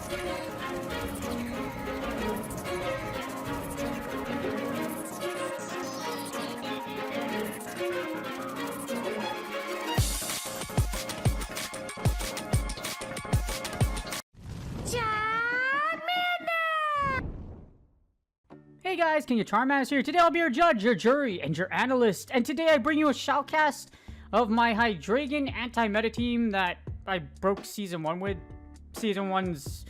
Hey guys, King of Charmander here. Today I'll be your judge, your jury, and your analyst. And today I bring you a shoutcast of my Hydreigon anti-meta team that I broke Season 1 with. Season 1's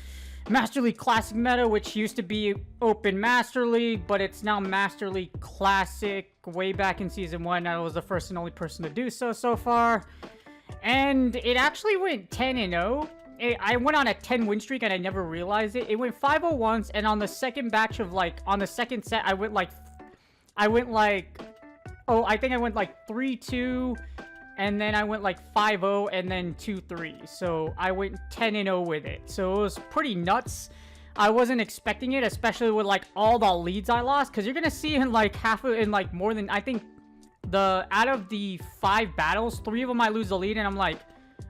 Master League Classic meta, which used to be Open Master League, but it's now Master League Classic. Way back in Season 1, I was the first and only person to do so far. And it actually went 10-0. I went on a 10 win streak and I never realized it. It went 5-0 once, and on the second batch of on the second set, I think I went like 3-2, and then I went like 5-0 and then 2-3. So I went 10-0 with it. So it was pretty nuts. I wasn't expecting it, especially with like all the leads I lost, because you're gonna see in like more than, I think, out of the 5 battles, 3 of them I lose the lead, and I'm like,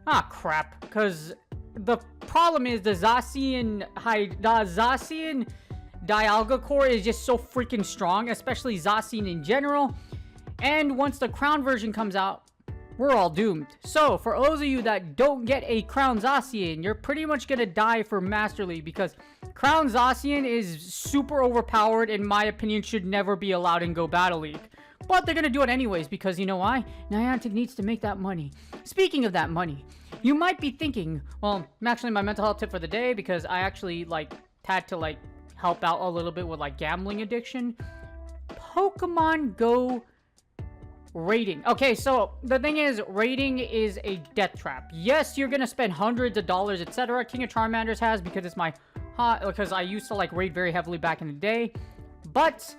ah, crap, because the problem is the Zacian Dialga core is just so freaking strong, especially Zacian in general. And once the crown version comes out, we're all doomed. So for those of you that don't get a crown Zacian, you're pretty much gonna die for Master League, because crown Zacian is super overpowered. In my opinion, should never be allowed in Go Battle League. But they're gonna do it anyways, because you know why? Niantic needs to make that money. Speaking of that money, you might be thinking, well, actually my mental health tip for the day, because I actually had to help out a little bit with gambling addiction. Pokemon Go raiding. Okay, so the thing is, raiding is a death trap. Yes, you're gonna spend hundreds of dollars, etc. King of Charmanders has, because it's because I used to raid very heavily back in the day. But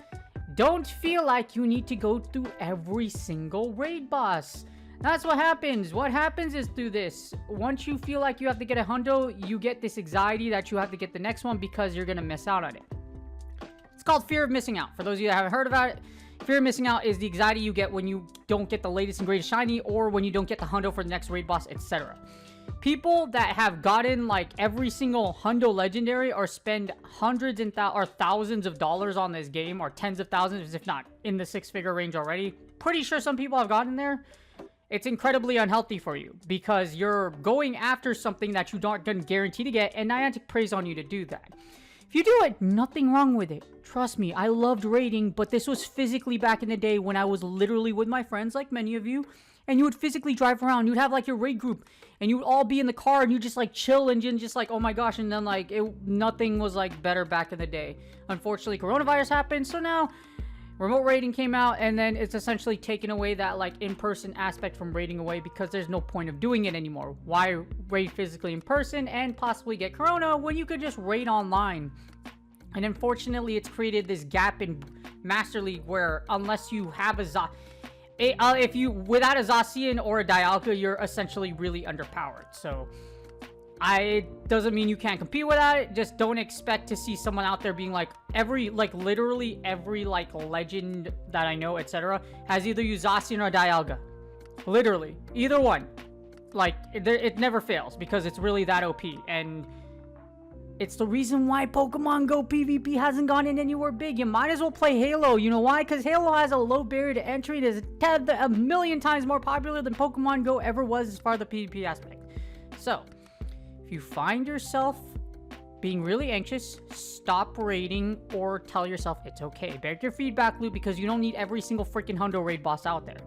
don't feel like you need to go through every single raid boss. That's what happens. What happens is, through this, once you feel like you have to get a hundo, you get this anxiety that you have to get the next one because you're gonna miss out on it. It's called fear of missing out. For those of you that haven't heard about it, fear of missing out is the anxiety you get when you don't get the latest and greatest shiny, or when you don't get the hundo for the next raid boss, etc. People that have gotten every single hundo legendary, or spend hundreds and or thousands of dollars on this game, or tens of thousands, if not in the 6-figure range already. Pretty sure some people have gotten there. It's incredibly unhealthy for you, because you're going after something that you don't guarantee to get, and Niantic preys on you to do that. If you do it, nothing wrong with it. Trust me, I loved raiding, but this was physically back in the day when I was literally with my friends, like many of you, and you would physically drive around. You'd have your raid group, and you would all be in the car, and you just chill, and just oh my gosh, and then nothing was better back in the day. Unfortunately, coronavirus happened, so now remote raiding came out, and then it's essentially taken away that in-person aspect from raiding away, because there's no point of doing it anymore. Why raid physically in person and possibly get corona when you could just raid online? And unfortunately, it's created this gap in Master League where, unless you have without a Zacian or a Dialga, you're essentially really underpowered. So it doesn't mean you can't compete without it. Just don't expect to see someone out there being literally every legend that I know, etc., has either used Zacian or Dialga. Literally, either one. It never fails, because it's really that OP. And it's the reason why Pokemon Go PvP hasn't gone in anywhere big. You might as well play Halo. You know why? Because Halo has a low barrier to entry. It is a million times more popular than Pokemon Go ever was as far as the PvP aspect. So if you find yourself being really anxious, stop raiding, or tell yourself it's okay. Break your feedback loop, because you don't need every single freaking hundo raid boss out there.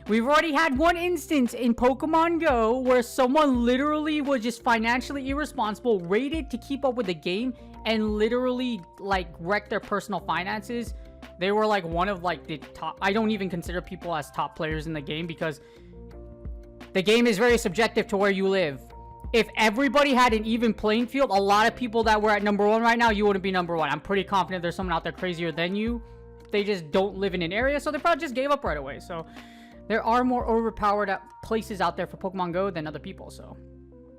We've already had one instance in Pokemon Go where someone literally was just financially irresponsible, raided to keep up with the game, and literally wrecked their personal finances. They were one of the top. I don't even consider people as top players in the game, because the game is very subjective to where you live. If everybody had an even playing field, a lot of people that were at #1 right now, you wouldn't be #1. I'm pretty confident there's someone out there crazier than you. They just don't live in an area, so they probably just gave up right away. So there are more overpowered places out there for Pokemon Go than other people. So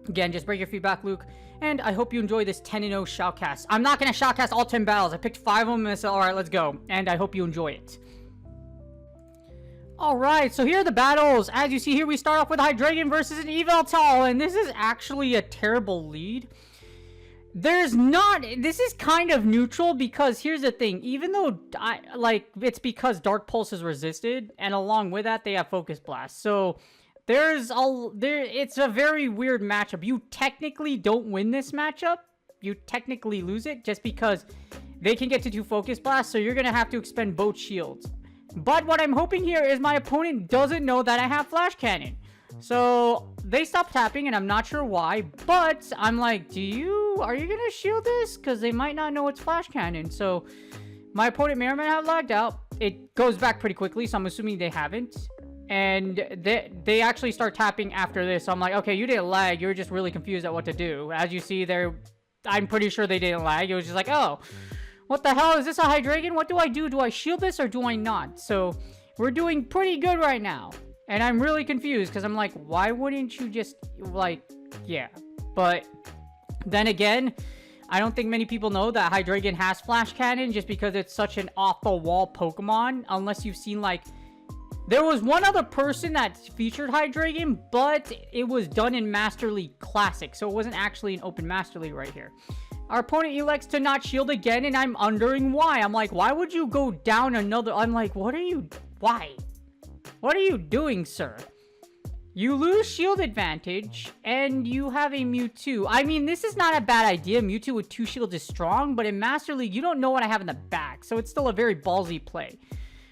again, just break your feedback, Luke. And I hope you enjoy this 10-0 shoutcast. I'm not going to shoutcast all 10 battles. I picked 5 of them and I said, alright, let's go. And I hope you enjoy it. Alright, so here are the battles. As you see here, we start off with Hydreigon versus an Yveltal, and this is actually a terrible lead. There's not, this is kind of neutral because here's the thing, even though it's because Dark Pulse is resisted, and along with that they have Focus Blast. So it's a very weird matchup. You technically don't win this matchup. You technically lose it just because they can get to 2 Focus Blasts, so you're gonna have to expend both shields. But what I'm hoping here is my opponent doesn't know that I have Flash Cannon. So they stopped tapping, and I'm not sure why, but I'm like, are you gonna shield this? Because they might not know it's Flash Cannon. So my opponent may or may not have lagged out. It goes back pretty quickly, so I'm assuming they haven't. And they actually start tapping after this. So I'm like, okay, you didn't lag. You're just really confused at what to do. As you see there, I'm pretty sure they didn't lag. It was just like, oh, what the hell? Is this a Hydreigon? What do I do? Do I shield this or do I not? So we're doing pretty good right now. And I'm really confused because I'm like, why wouldn't you just, like, yeah. But then again, I don't think many people know that Hydreigon has Flash Cannon just because it's such an off-the-wall Pokemon. Unless you've seen, like, there was one other person that featured Hydreigon, but it was done in Master League Classic. So it wasn't actually an open Master League right here. Our opponent elects to not shield again, and I'm wondering why. I'm like, why would you go down another? I'm like, why? What are you doing, sir? You lose shield advantage, and you have a Mewtwo. I mean, this is not a bad idea. Mewtwo with 2 shields is strong, but in Master League, you don't know what I have in the back, so it's still a very ballsy play.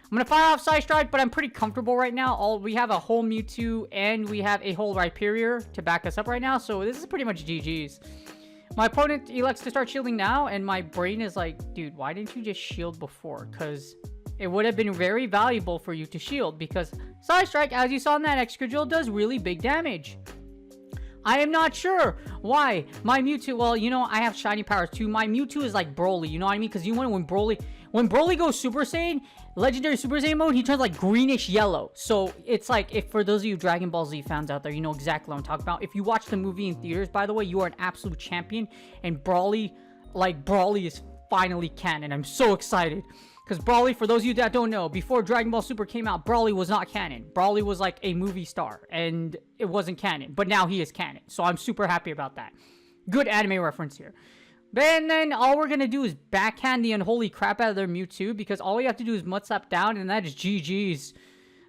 I'm going to fire off Side Strike, but I'm pretty comfortable right now. We have a whole Mewtwo, and we have a whole Rhyperior to back us up right now, so this is pretty much GG's. My opponent elects to start shielding now, and my brain is like, dude, why didn't you just shield before? Because it would have been very valuable for you to shield, because Side Strike, as you saw in that Excadrill, does really big damage. I am not sure why my Mewtwo, well, you know, I have shiny powers too. My Mewtwo is like Broly, you know what I mean? Because you know when Broly goes Super Saiyan, Legendary Super Saiyan mode, he turns like greenish yellow. So it's like, if for those of you Dragon Ball Z fans out there, you know exactly what I'm talking about. If you watch the movie in theaters, by the way, you are an absolute champion. And Broly is finally canon. I'm so excited. Because Broly, for those of you that don't know, before Dragon Ball Super came out, Broly was not canon. Broly was like a movie star, and it wasn't canon. But now he is canon, so I'm super happy about that. Good anime reference here. Then all we're going to do is backhand the unholy crap out of their Mewtwo, because all we have to do is Mudslap down, and that is GG's.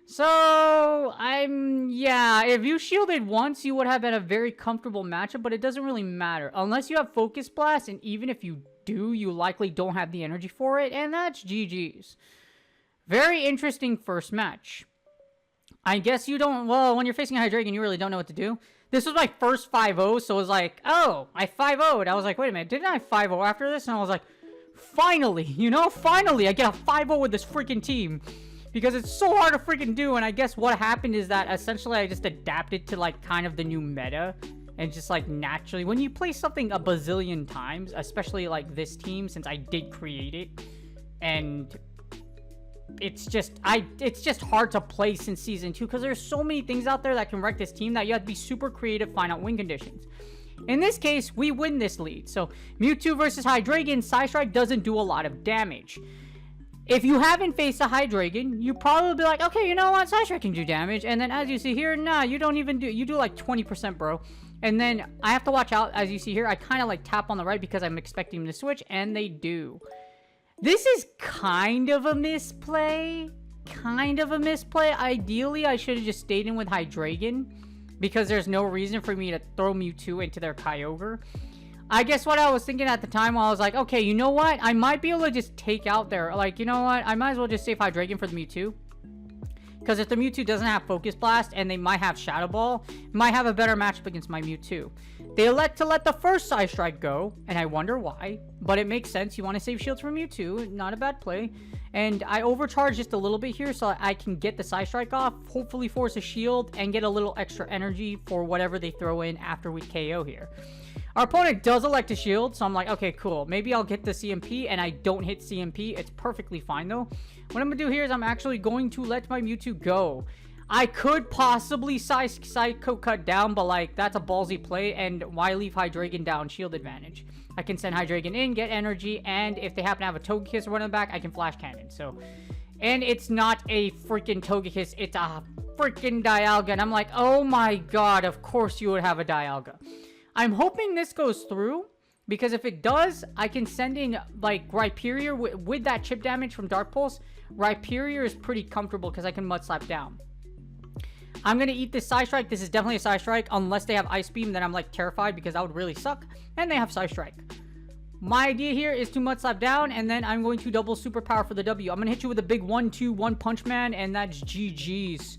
So, yeah, if you shielded once, you would have had a very comfortable matchup, but it doesn't really matter. Unless you have Focus Blast, and even if you do, you likely don't have the energy for it, and that's GG's. Very interesting first match. I guess you don't, well, when you're facing a Hydreigon, you really don't know what to do. This was my first 5-0, so it was like, oh, I 5-0'd. I was like, wait a minute, didn't I 5-0 after this? And I was like, finally, you know, finally, I get a 5-0 with this freaking team. Because it's so hard to freaking do, and I guess what happened is that essentially I just adapted to, like, kind of the new meta. And just, like, naturally, when you play something a bazillion times, especially, like, this team, since I did create it, and it's just hard to play since Season 2, because there's so many things out there that can wreck this team that you have to be super creative, find out win conditions. In this case, we win this lead. So, Mewtwo versus Hydreigon, Side Strike doesn't do a lot of damage. If you haven't faced a Hydreigon, you probably be like, okay, you know what, Side Strike can do damage. And then as you see here, nah, you don't even do, you do like 20%, bro. And then I have to watch out, as you see here, I kind of like tap on the right because I'm expecting them to switch, and they do. This is kind of a misplay. Ideally, I should have just stayed in with Hydreigon, because there's no reason for me to throw Mewtwo into their Kyogre. I guess what I was thinking at the time, I was like, okay, you know what? I might be able to just take out their, like, you know what? I might as well just save Hydreigon for the Mewtwo. Because if the Mewtwo doesn't have Focus Blast, and they might have Shadow Ball, might have a better matchup against my Mewtwo. They elect to let the first Side Strike go, and I wonder why. But it makes sense. You want to save shields for Mewtwo. Not a bad play. And I overcharge just a little bit here so I can get the Side Strike off, hopefully force a shield, and get a little extra energy for whatever they throw in after we KO here. Our opponent does elect to shield, so I'm like, okay, cool. Maybe I'll get the CMP, and I don't hit CMP. It's perfectly fine, though. What I'm going to do here is I'm actually going to let my Mewtwo go. I could possibly Psycho Cut down, but, like, that's a ballsy play, and why leave Hydreigon down? Shield advantage. I can send Hydreigon in, get energy, and if they happen to have a Togekiss running back, I can Flash Cannon, so... And it's not a freaking Togekiss, it's a freaking Dialga, and I'm like, oh my god, of course you would have a Dialga. I'm hoping this goes through, Because if it does, I can send in, like, Rhyperior with that chip damage from Dark Pulse. Rhyperior is pretty comfortable because I can Mud Slap down. I'm going to eat this Psy Strike. This is definitely a Psy Strike. Unless they have Ice Beam, then I'm, like, terrified because that would really suck. And they have Psy Strike. My idea here is to Mud Slap down, and then I'm going to double Superpower for the W. I'm going to hit you with a big 1-2, 1 Punch Man, and that's GG's.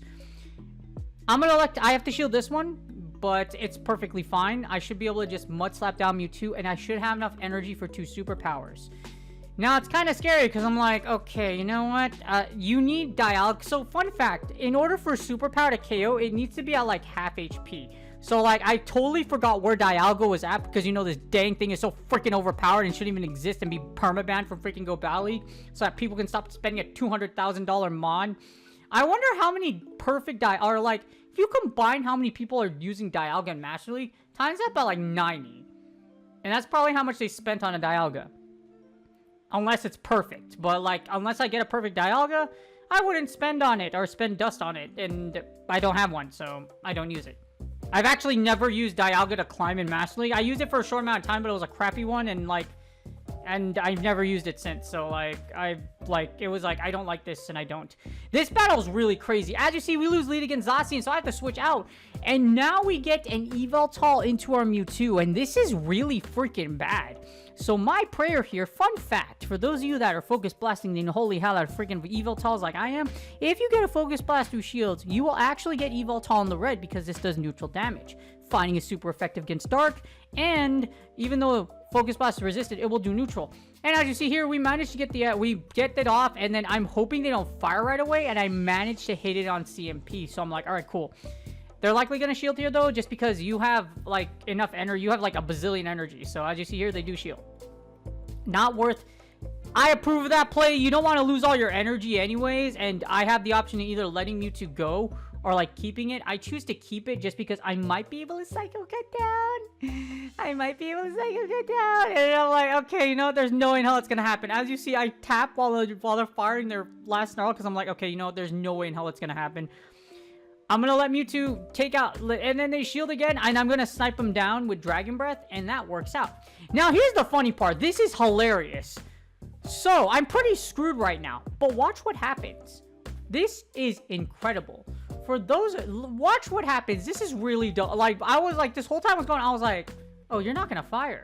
I have to shield this one, but it's perfectly fine. I should be able to just Mud Slap down Mewtwo, and I should have enough energy for 2 Superpowers. Now, it's kind of scary because I'm like, okay, you know what? You need Dialga. So, fun fact, in order for Superpower to KO, it needs to be at, like, half HP. So, like, I totally forgot where Dialga was at because, you know, this dang thing is so freaking overpowered and shouldn't even exist and be permabanned from freaking Go Battle so that people can stop spending a $200,000 mon. I wonder how many perfect or, like, if you combine how many people are using Dialga and Master League, times that by, like, 90. And that's probably how much they spent on a Dialga. Unless it's perfect. But, like, unless I get a perfect Dialga, I wouldn't spend on it or spend dust on it. And I don't have one, so I don't use it. I've actually never used Dialga to climb in Master League. I used it for a short amount of time, but it was a crappy one. And I've never used it since. So, it was like, I don't like this and I don't. This battle is really crazy. As you see, we lose lead against Zacian, so I have to switch out. And now we get an Yveltal into our Mewtwo. And this is really freaking bad. So my prayer here, fun fact, for those of you that are focus blasting the holy hell out of freaking Yveltals like I am, if you get a focus blast through shields, you will actually get Yveltal in the red because this does neutral damage. Fighting is super effective against Dark, and even though focus blast is resisted, it will do neutral. And as you see here, we managed to get we get it off, and then I'm hoping they don't fire right away, and I managed to hit it on CMP. So I'm like, all right, cool. They're likely going to shield here, though, just because you have, like, enough energy. You have, like, a bazillion energy. So, as you see here, they do shield. Not worth... I approve of that play. You don't want to lose all your energy anyways. And I have the option of either letting Mewtwo go or, like, keeping it. I choose to keep it just because I might be able to Psycho Cut down. I might be able to Psycho Cut down. And I'm like, okay, you know what? There's no way in hell it's going to happen. As you see, I tap while they're firing their last snarl because I'm like, okay, you know what? There's no way in hell it's going to happen. I'm going to let Mewtwo take out, and then they shield again, and I'm going to snipe them down with Dragon Breath, and that works out. Now, here's the funny part. This is hilarious. So, I'm pretty screwed right now, but watch what happens. This is incredible. For those, watch what happens. This is really dumb. Like, I was like, this whole time I was going, I was like, oh, you're not going to fire.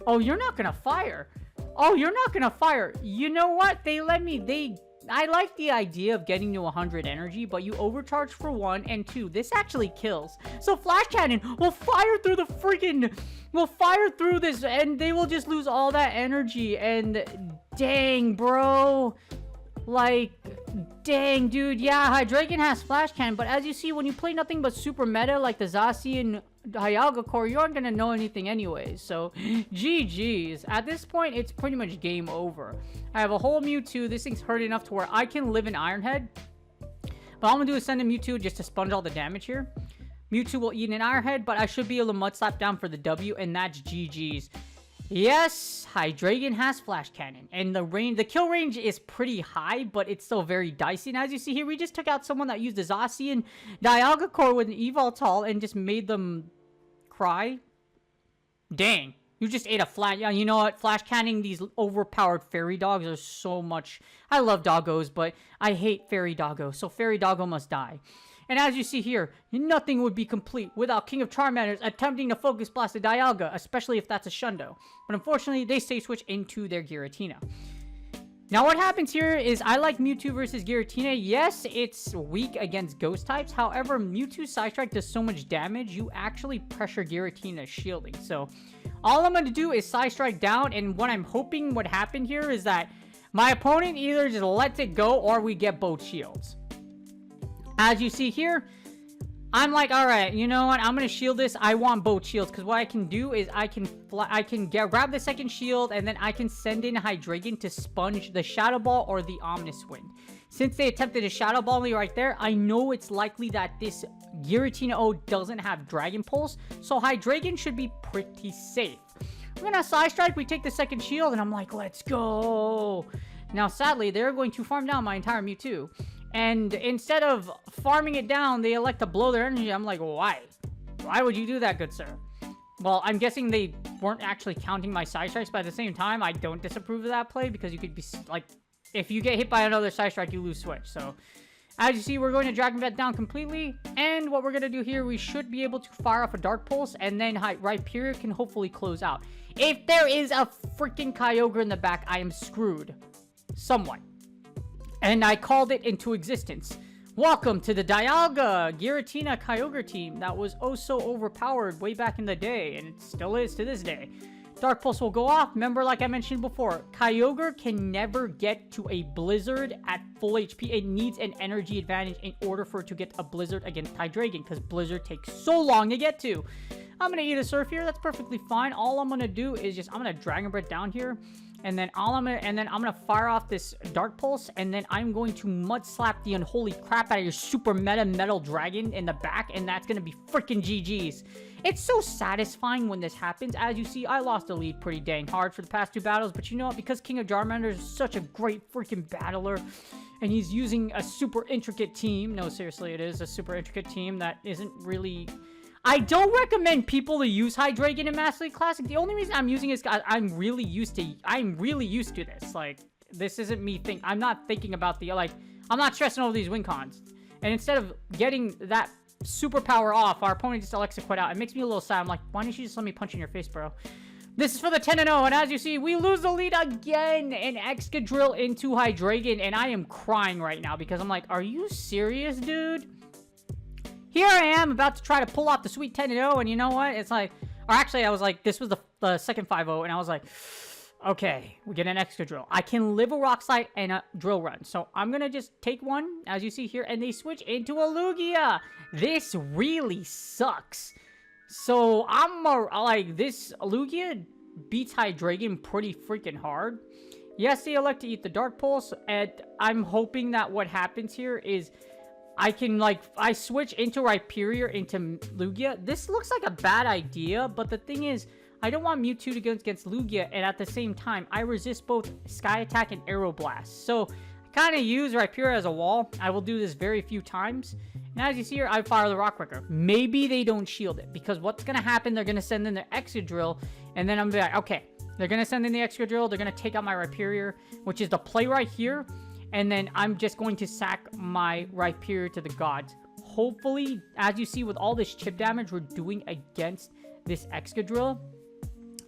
Oh, you're not going to fire. Oh, you're not going to fire. You know what? They let me, I like the idea of getting to 100 energy, but you overcharge for 1, and 2, this actually kills. So Flash Cannon will fire through the freaking... will fire through this, and they will just lose all that energy, and dang, bro. Like, dang, dude. Yeah, Hydreigon has Flash Cannon, but as you see, when you play nothing but super meta, like the Zacian Dialga core, you aren't going to know anything anyways. So, GG's. At this point, it's pretty much game over. I have a whole Mewtwo. This thing's hurt enough to where I can live in Iron Head. But all I'm going to do is send a Mewtwo just to sponge all the damage here. Mewtwo will eat an Iron Head, but I should be able to Mud Slap down for the W, and that's GG's. Yes, Hydreigon has Flash Cannon, and the kill range is pretty high, but it's still very dicey. And as you see here, we just took out someone that used the Zacian Dialga core with an Yveltal and just made them cry. Dang, you just ate a flash. Yeah, you know what? Flash Canning these overpowered fairy dogs are so much. I love doggos, but I hate fairy doggo, so fairy doggo must die. And as you see here, nothing would be complete without King of Charmanders attempting to focus blast a Dialga, especially if that's a Shundo. But unfortunately, they stay switch into their Giratina. Now what happens here is I like Mewtwo versus Giratina. Yes, it's weak against ghost types. However, Mewtwo's Psy Strike does so much damage, you actually pressure Giratina's shielding. So all I'm going to do is Psy Strike down, and what I'm hoping would happen here is that my opponent either just lets it go or we get both shields. As you see here, I'm like, all right, you know what? I'm going to shield this. I want both shields because what I can do is I can grab the second shield, and then I can send in Hydreigon to sponge the Shadow Ball or the Omnis Wind. Since they attempted a Shadow Ball me right there, I know it's likely that this Giratina O doesn't have Dragon Pulse, so Hydreigon should be pretty safe. We're going to Psy Strike. We take the second shield, and I'm like, let's go. Now, sadly, they're going to farm down my entire Mewtwo. And instead of farming it down, they elect to blow their energy. I'm like, why? Why would you do that, good sir? Well, I'm guessing they weren't actually counting my side strikes, but at the same time, I don't disapprove of that play because you could be, like, if you get hit by another side strike, you lose switch. So, as you see, we're going to Dragon Vet down completely. And what we're going to do here, we should be able to fire off a Dark Pulse, and then Rhyperior can hopefully close out. If there is a freaking Kyogre in the back, I am screwed. Somewhat. And I called it into existence. Welcome to the Dialga Giratina Kyogre team that was oh so overpowered way back in the day, and it still is to this day. Dark Pulse will go off. Remember, like I mentioned before, Kyogre can never get to a Blizzard at full HP. It needs an energy advantage in order for it to get a Blizzard against Hydreigon, because Blizzard takes so long to get to. I'm going to eat a Surf here. That's perfectly fine. All I'm going to do is just, I'm going to Dragon Breath down here. And then I'm gonna fire off this Dark Pulse, and then I'm going to Mud Slap the unholy crap out of your super meta Metal Dragon in the back, and that's gonna be freaking GG's. It's so satisfying when this happens. As you see, I lost the lead pretty dang hard for the past 2 battles, but you know what? Because King of Charmander is such a great freaking battler, and he's using a super intricate team. No, seriously, it is a super intricate team that isn't really... I don't recommend people to use Hydreigon in Master League Classic. The only reason I'm using it is because I'm really used to this. Like, this isn't me I'm not thinking about the, like, I'm not stressing over these win cons. And instead of getting that superpower off, our opponent just elects to quit out. It makes me a little sad. I'm like, why didn't you just let me punch in your face, bro? This is for the 10-0, and as you see, we lose the lead again, and Excadrill into Hydreigon, and I am crying right now because I'm like, are you serious, dude? Here I am about to try to pull off the sweet 10-0, and you know what? It's like, or actually, I was like, this was the second 5-0, and I was like, okay, we get an Excadrill. I can live a Rock Slide and a Drill Run, so I'm gonna just take one, as you see here, and they switch into a Lugia. This really sucks. So I'm like, this Lugia beats Hydreigon pretty freaking hard. Yes, they elect to eat the Dark Pulse, and I'm hoping that what happens here is I can, like, I switch into Rhyperior into Lugia. This looks like a bad idea, but the thing is, I don't want Mewtwo to go against Lugia, and at the same time, I resist both Sky Attack and Aero Blast. So, I kind of use Rhyperior as a wall. I will do this very few times. And as you see here, I fire the Rock Breaker. Maybe they don't shield it, because what's going to happen, they're going to send in their Excadrill, and then I'm like, okay, they're going to send in the Excadrill, they're going to take out my Rhyperior, which is the play right here. And then I'm just going to sack my Rhyperior to the gods. Hopefully, as you see with all this chip damage we're doing against this Excadrill,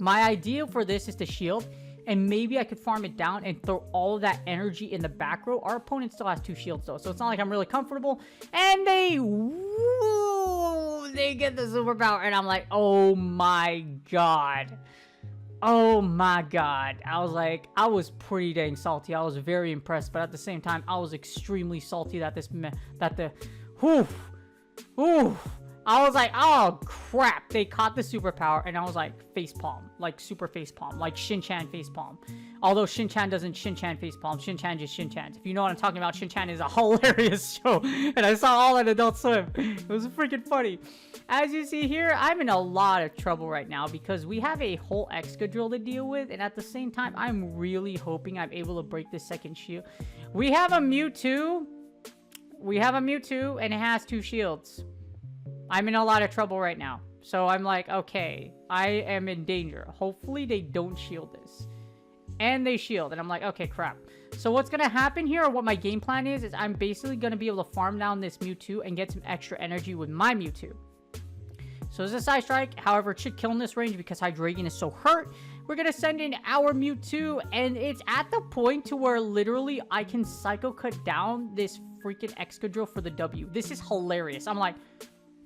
my idea for this is to shield. And maybe I could farm it down and throw all of that energy in the back row. Our opponent still has 2 shields though, so it's not like I'm really comfortable. And they get the superpower, and I'm like, oh my god. Oh my god. I was like, I was pretty dang salty. I was very impressed, but at the same time, I was extremely salty that I was like, oh crap. They caught the superpower, and I was like, facepalm. Like, super facepalm. Like, Shin-Chan facepalm. Although Shin-Chan doesn't Shin-Chan facepalm. Shin-Chan just Shin-Chan. If you know what I'm talking about, Shin-Chan is a hilarious show. And I saw all on Adult Swim. It was freaking funny. As you see here, I'm in a lot of trouble right now because we have a whole Excadrill to deal with. And at the same time, I'm really hoping I'm able to break this second shield. We have a Mewtwo. And it has 2 shields. I'm in a lot of trouble right now. So I'm like, okay, I am in danger. Hopefully they don't shield this. And they shield. And I'm like, okay, crap. So what's going to happen here, or what my game plan is I'm basically going to be able to farm down this Mewtwo and get some extra energy with my Mewtwo. So there's a Side Strike. However, it should kill in this range because Hydreigon is so hurt. We're going to send in our Mewtwo. And it's at the point to where literally I can Psycho Cut down this freaking Excadrill for the W. This is hilarious. I'm like,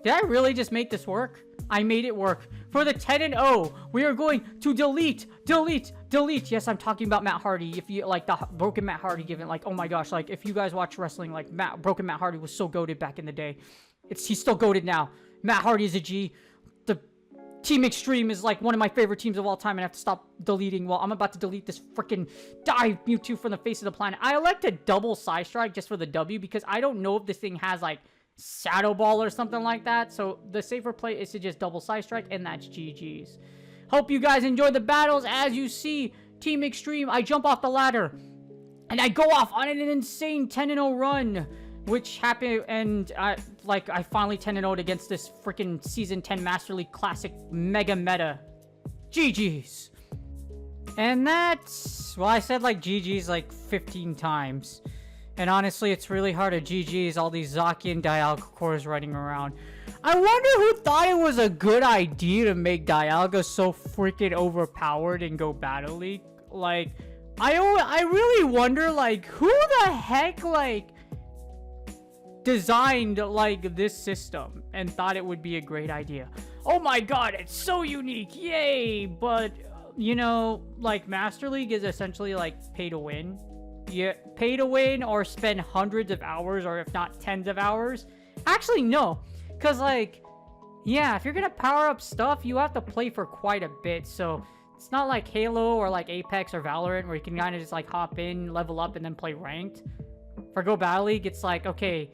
did I really just make this work? I made it work. For the 10-0, we are going to delete. Yes, I'm talking about Matt Hardy. If you like the broken Matt Hardy given, like, oh my gosh, like if you guys watch wrestling, like broken Matt Hardy was so goated back in the day. He's still goated now. Matt Hardy is a G. The Team Extreme is like one of my favorite teams of all time, and I have to stop deleting. Well, I'm about to delete this freaking dive Mewtwo from the face of the planet. I elect a double Side Strike just for the W because I don't know if this thing has like Shadow Ball or something like that. So the safer play is to just double Side Strike, and that's GG's. Hope you guys enjoyed the battles. As you see, Team Extreme, I jump off the ladder and I go off on an insane 10-0 run. which happened, and I finally 10-0'd against this freaking Season 10 Master League Classic Mega Meta. GG's. And that's, well, I said like GG's like 15 times. And honestly, it's really hard to GG's all these Zacian Dialga cores running around. I wonder who thought it was a good idea to make Dialga so freaking overpowered and go Battle League. Like, I really wonder, like, who the heck, like, designed, like, this system and thought it would be a great idea. Oh my god, it's so unique, yay! But, you know, like, Master League is essentially, like, pay to win. You pay to win or spend hundreds of hours, or if not tens of hours. Actually, no. Because, like, yeah, if you're going to power up stuff, you have to play for quite a bit. So, it's not like Halo or, like, Apex or Valorant where you can kind of just, like, hop in, level up, and then play ranked. For Go Battle League, it's like, okay,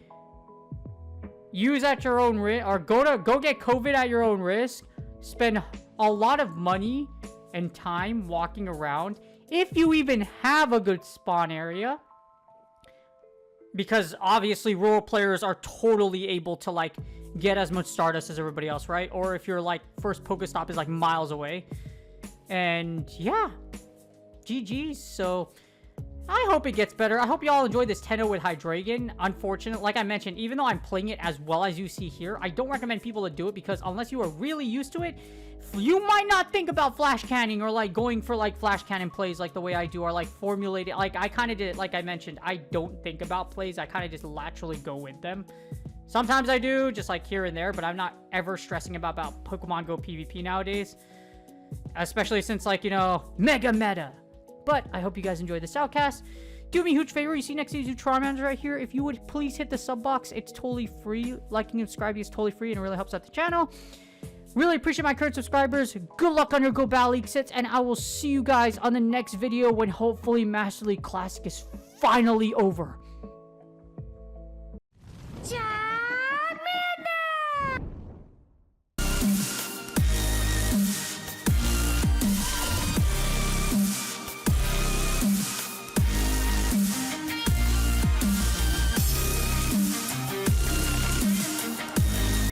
use at your own risk, or go get COVID at your own risk. Spend a lot of money and time walking around. If you even have a good spawn area. Because obviously rural players are totally able to like get as much Stardust as everybody else, right? Or if your like first Pokestop is like miles away. And yeah. GG's. So I hope it gets better. I hope y'all enjoyed this 10-0 with Hydreigon. Unfortunately, like I mentioned, even though I'm playing it as well as you see here, I don't recommend people to do it because unless you are really used to it, you might not think about flash canning or like going for like flash cannon plays like the way I do, or like formulating. Like I kind of did it, like I mentioned, I don't think about plays. I kind of just laterally go with them. Sometimes I do, just like here and there, but I'm not ever stressing about Pokemon Go PvP nowadays. Especially since like, you know, mega meta. But I hope you guys enjoyed the shoutcast. Do me a huge favor. You see next to these two Charmanders right here. If you would please hit the sub box. It's totally free. Liking and subscribing is totally free and it really helps out the channel. Really appreciate my current subscribers. Good luck on your Go Battle League sets. And I will see you guys on the next video when hopefully Master League Classic is finally over.